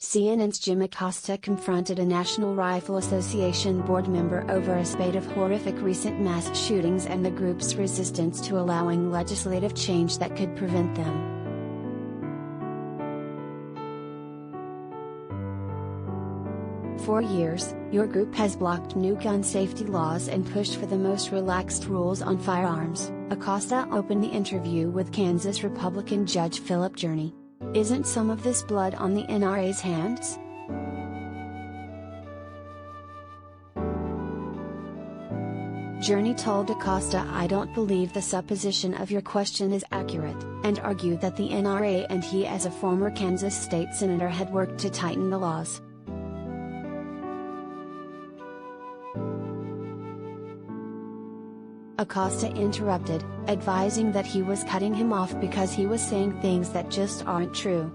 CNN's Jim Acosta confronted a National Rifle Association board member over a spate of horrific recent mass shootings and the group's resistance to allowing legislative change that could prevent them. For years, your group has blocked new gun safety laws and pushed for the most relaxed rules on firearms, Acosta opened the interview with Kansas Republican Judge Phillip. Isn't some of this blood on the NRA's hands? Journey told Acosta, "I don't believe the supposition of your question is accurate," and argued that the NRA and he as a former Kansas state senator had worked to tighten the laws. Acosta interrupted, advising that he was cutting him off because he was saying things that just aren't true.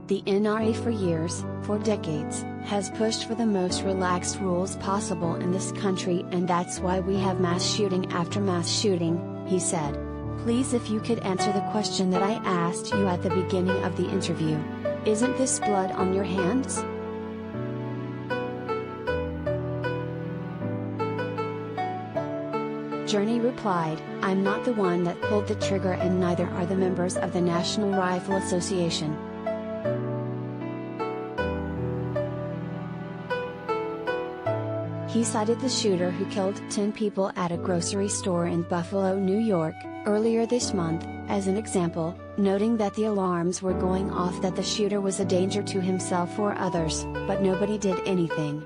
The NRA for decades, has pushed for the most relaxed rules possible in this country, and that's why we have mass shooting after mass shooting, he said. Please, if you could answer the question that I asked you at the beginning of the interview. Isn't this blood on your hands? Journey replied, "I'm not the one that pulled the trigger, and neither are the members of the National Rifle Association." He cited the shooter who killed 10 people at a grocery store in Buffalo, New York, earlier this month, as an example, noting that the alarms were going off that the shooter was a danger to himself or others, but nobody did anything.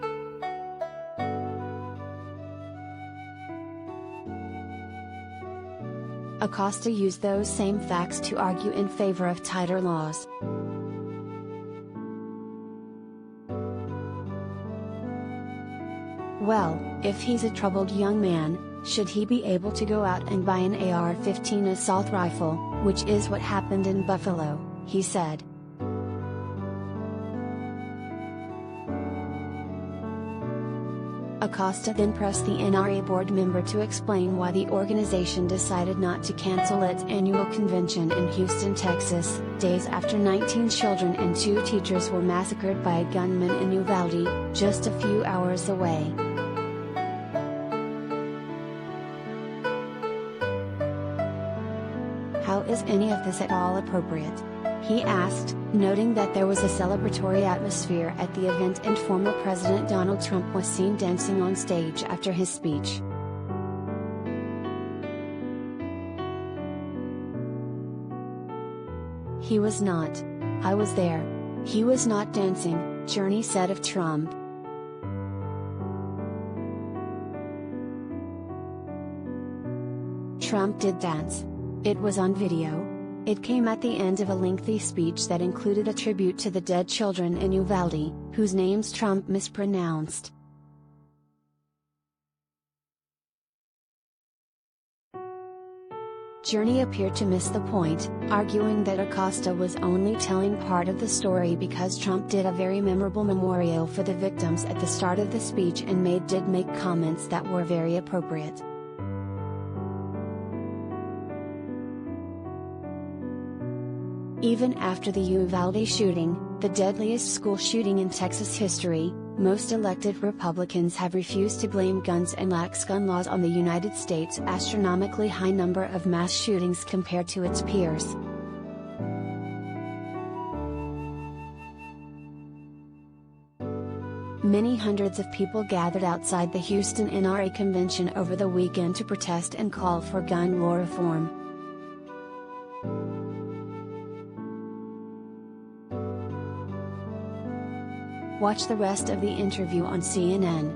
Acosta used those same facts to argue in favor of tighter laws. Well, if he's a troubled young man, should he be able to go out and buy an AR-15 assault rifle, which is what happened in Buffalo, he said. Acosta then pressed the NRA board member to explain why the organization decided not to cancel its annual convention in Houston, Texas, days after 19 children and 2 teachers were massacred by a gunman in Uvalde, just a few hours away. How is any of this at all appropriate? He asked, noting that there was a celebratory atmosphere at the event and former President Donald Trump was seen dancing on stage after his speech. He was not. I was there. He was not dancing, Journey said of Trump. Trump did dance. It was on video. It came at the end of a lengthy speech that included a tribute to the dead children in Uvalde, whose names Trump mispronounced. Journey appeared to miss the point, arguing that Acosta was only telling part of the story because Trump did a very memorable memorial for the victims at the start of the speech and did make comments that were very appropriate. Even after the Uvalde shooting, the deadliest school shooting in Texas history, most elected Republicans have refused to blame guns and lax gun laws on the United States' astronomically high number of mass shootings compared to its peers. Many hundreds of people gathered outside the Houston NRA convention over the weekend to protest and call for gun law reform. Watch the rest of the interview on CNN.